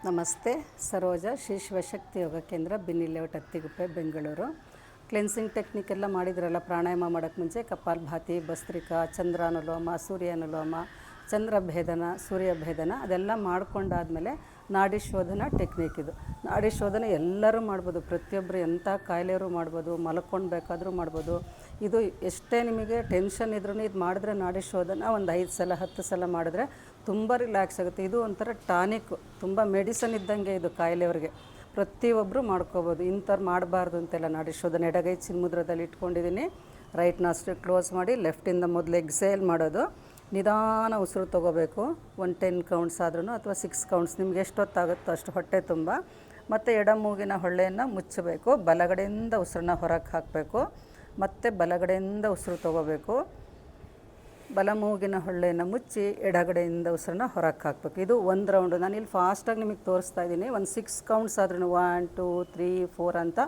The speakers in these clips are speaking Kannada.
ನಮಸ್ತೆ. ಸರೋಜ ಶ್ರೀ ಶಿವಶಕ್ತಿ ಯೋಗ ಕೇಂದ್ರ, Binny layout, Attiguppe, Bengaluru. Cleansing technique ಎಲ್ಲ ಮಾಡಿದ್ರಲ್ಲ, ಪ್ರಾಣಾಯಾಮ ಮಾಡೋಕ್ಕೆ ಮುಂಚೆ ಕಪಾಲಭಾತಿ, ಭಸ್ತ್ರಿಕಾ, ಚಂದ್ರಾನುಲೋಮ, ಸೂರ್ಯಾನುಲೋಮ, ಚಂದ್ರಭೇದನ, ಸೂರ್ಯಭೇದನ ಅದೆಲ್ಲ ಮಾಡ್ಕೊಂಡಾದಮೇಲೆ ನಾಡಿ ಶೋಧನ ಟೆಕ್ನಿಕ್. ಇದು ನಾಡಿ ಶೋಧನ ಎಲ್ಲರೂ ಮಾಡ್ಬೋದು, ಪ್ರತಿಯೊಬ್ಬರು ಎಂಥ ಕಾಯಿಲೆಯವರು ಮಾಡ್ಬೋದು, ಮಲ್ಕೊಂಡು ಬೇಕಾದರೂ ಮಾಡ್ಬೋದು. ಇದು ಎಷ್ಟೇ ನಿಮಗೆ ಟೆನ್ಷನ್ ಇದ್ರೂ ಇದು ಮಾಡಿದ್ರೆ ನಾಡಿ ಶೋಧನ ಒಂದು 5 ಸಲ 10 ಸಲ ಮಾಡಿದ್ರೆ ತುಂಬ ರಿಲ್ಯಾಕ್ಸ್ ಆಗುತ್ತೆ. ಇದು ಒಂಥರ ಟಾನಿಕ್, ತುಂಬ ಮೆಡಿಸನ್ ಇದ್ದಂಗೆ ಇದು ಕಾಯಿಲೆಯವ್ರಿಗೆ. ಪ್ರತಿಯೊಬ್ಬರು ಮಾಡ್ಕೋಬೋದು. ಇಂಥವ್ರು ಮಾಡಬಾರ್ದು ಅಂತೆಲ್ಲ. ನಾಡಿ ಶೋಧನೆ ಎಡಗೈ ಚಿನ್ಮುದ್ರದಲ್ಲಿ ಇಟ್ಕೊಂಡಿದ್ದೀನಿ. ರೈಟ್ ನಾಸ್ಟ್ರಿಲ್ ಕ್ಲೋಸ್ ಮಾಡಿ ಲೆಫ್ಟಿಂದ ಮೊದಲು ಎಕ್ಸೇಲ್ ಮಾಡೋದು. ನಿಧಾನ ಉಸಿರು ತೊಗೋಬೇಕು. 10 ಕೌಂಟ್ಸ್ ಆದ್ರೂ ಅಥವಾ 6 ಕೌಂಟ್ಸ್ ನಿಮ್ಗೆ ಎಷ್ಟೊತ್ತಾಗುತ್ತೋ ಅಷ್ಟು ಹೊಟ್ಟೆ ತುಂಬ. ಮತ್ತು ಎಡ ಮೂಗಿನ ಹೊಳ್ಳೆಯನ್ನು ಮುಚ್ಚಬೇಕು. ಬಲಗಡೆಯಿಂದ ಉಸಿರನ್ನ ಹೊರಗೆ ಹಾಕಬೇಕು. ಮತ್ತು ಬಲಗಡೆಯಿಂದ ಉಸಿರು ತೊಗೋಬೇಕು. ಬಲ ಮೂಗಿನ ಹೊಳ್ಳೆಯನ್ನು ಮುಚ್ಚಿ ಎಡಗಡೆಯಿಂದ ಉಸಿರನ್ನ ಹೊರಗೆ ಹಾಕಬೇಕು. ಇದು 1 ರೌಂಡು. ನಾನಿಲ್ಲಿ ಫಾಸ್ಟಾಗಿ ನಿಮಗೆ ತೋರಿಸ್ತಾ ಇದ್ದೀನಿ. ಒಂದು 6 ಕೌಂಟ್ಸ್ ಆದ್ರೂ 1 2 3 4 ಅಂತ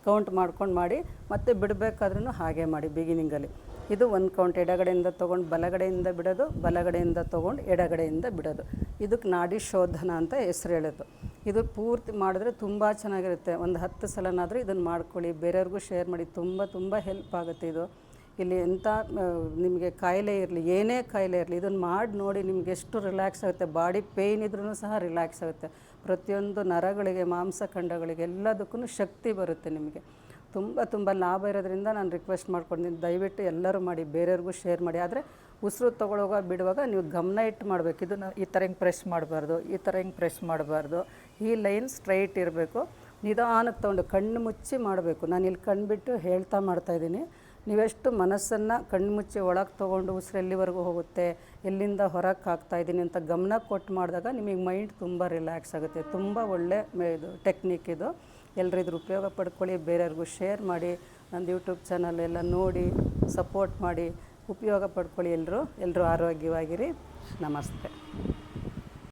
ಕೌಂಟ್ ಮಾಡ್ಕೊಂಡು ಮಾಡಿ. ಮತ್ತು ಬಿಡಬೇಕಾದ್ರೂ ಹಾಗೆ ಮಾಡಿ ಬಿಗಿನಿಂಗಲ್ಲಿ. ಇದು 1 ಕೌಂಟ್. ಎಡಗಡೆಯಿಂದ ತೊಗೊಂಡು ಬಲಗಡೆಯಿಂದ ಬಿಡೋದು, ಬಲಗಡೆಯಿಂದ ತೊಗೊಂಡು ಎಡಗಡೆಯಿಂದ ಬಿಡೋದು. ಇದಕ್ಕೆ ನಾಡಿ ಶೋಧನ ಅಂತ ಹೆಸರು ಹೇಳೋದು. ಇದು ಪೂರ್ತಿ ಮಾಡಿದ್ರೆ ತುಂಬ ಚೆನ್ನಾಗಿರುತ್ತೆ. ಒಂದು 10 ಸಲನಾದರೂ ಇದನ್ನು ಮಾಡ್ಕೊಳ್ಳಿ. ಬೇರೆಯವ್ರಿಗೂ ಶೇರ್ ಮಾಡಿ. ತುಂಬ ಹೆಲ್ಪ್ ಆಗುತ್ತೆ ಇದು. ಇಲ್ಲಿ ಎಂಥ ನಿಮಗೆ ಕಾಯಿಲೆ ಇರಲಿ, ಏನೇ ಕಾಯಿಲೆ ಇರಲಿ, ಇದನ್ನು ಮಾಡಿ ನೋಡಿ. ನಿಮ್ಗೆ ಎಷ್ಟು ರಿಲ್ಯಾಕ್ಸ್ ಆಗುತ್ತೆ. ಬಾಡಿ ಪೇಯ್ನ್ ಇದ್ರೂ ಸಹ ರಿಲ್ಯಾಕ್ಸ್ ಆಗುತ್ತೆ. ಪ್ರತಿಯೊಂದು ನರಗಳಿಗೆ, ಮಾಂಸಖಂಡಗಳಿಗೆ ಎಲ್ಲದಕ್ಕೂ ಶಕ್ತಿ ಬರುತ್ತೆ. ನಿಮಗೆ ತುಂಬ ಲಾಭ ಇರೋದ್ರಿಂದ ನಾನು ರಿಕ್ವೆಸ್ಟ್ ಮಾಡ್ಕೊಂಡಿದ್ದೀನಿ, ದಯವಿಟ್ಟು ಎಲ್ಲರೂ ಮಾಡಿ, ಬೇರೆಯವ್ರಿಗೂ ಶೇರ್ ಮಾಡಿ. ಆದರೆ ಉಸಿರು ತೊಗೊಳುವಾಗ ಬಿಡುವಾಗ ನೀವು ಗಮನ ಇಟ್ಟು ಮಾಡಬೇಕು. ಇದನ್ನು ಈ ಥರ ಹಿಂಗೆ ಪ್ರೆಸ್ ಮಾಡಬಾರ್ದು, ಈ ಥರ ಹಿಂಗೆ ಪ್ರೆಸ್ ಮಾಡಬಾರ್ದು. ಈ ಲೈನ್ ಸ್ಟ್ರೈಟ್ ಇರಬೇಕು. ನಿಧಾನಕ್ಕೆ ತೊಗೊಂಡು ಕಣ್ಣು ಮುಚ್ಚಿ ಮಾಡಬೇಕು. ನಾನು ಇಲ್ಲಿ ಕಣ್ಬಿಟ್ಟು ಹೇಳ್ತಾ ಮಾಡ್ತಾಯಿದ್ದೀನಿ. ನೀವೆಷ್ಟು ಮನಸ್ಸನ್ನು ಕಣ್ಣು ಮುಚ್ಚಿ ಒಳಗೆ ತೊಗೊಂಡು ಉಸಿರು ಎಲ್ಲಿವರೆಗೂ ಹೋಗುತ್ತೆ, ಎಲ್ಲಿಂದ ಹೊರಗೆ ಹಾಕ್ತಾಯಿದ್ದೀನಿ ಅಂತ ಗಮನ ಕೊಟ್ಟು ಮಾಡಿದಾಗ ನಿಮಗೆ ಮೈಂಡ್ ತುಂಬ ರಿಲ್ಯಾಕ್ಸ್ ಆಗುತ್ತೆ. ತುಂಬ ಒಳ್ಳೆ ಇದು ಟೆಕ್ನಿಕ್ ಇದು. ಎಲ್ಲರೂ ಇದ್ರ ಉಪಯೋಗ ಪಡ್ಕೊಳ್ಳಿ. ಬೇರೆಯವ್ರಿಗೂ ಶೇರ್ ಮಾಡಿ. ನಂದು ಯೂಟ್ಯೂಬ್ ಚಾನಲ್ ಎಲ್ಲ ನೋಡಿ ಸಪೋರ್ಟ್ ಮಾಡಿ, ಉಪಯೋಗ ಪಡ್ಕೊಳ್ಳಿ. ಎಲ್ಲರೂ ಆರೋಗ್ಯವಾಗಿರಿ. ನಮಸ್ತೆ.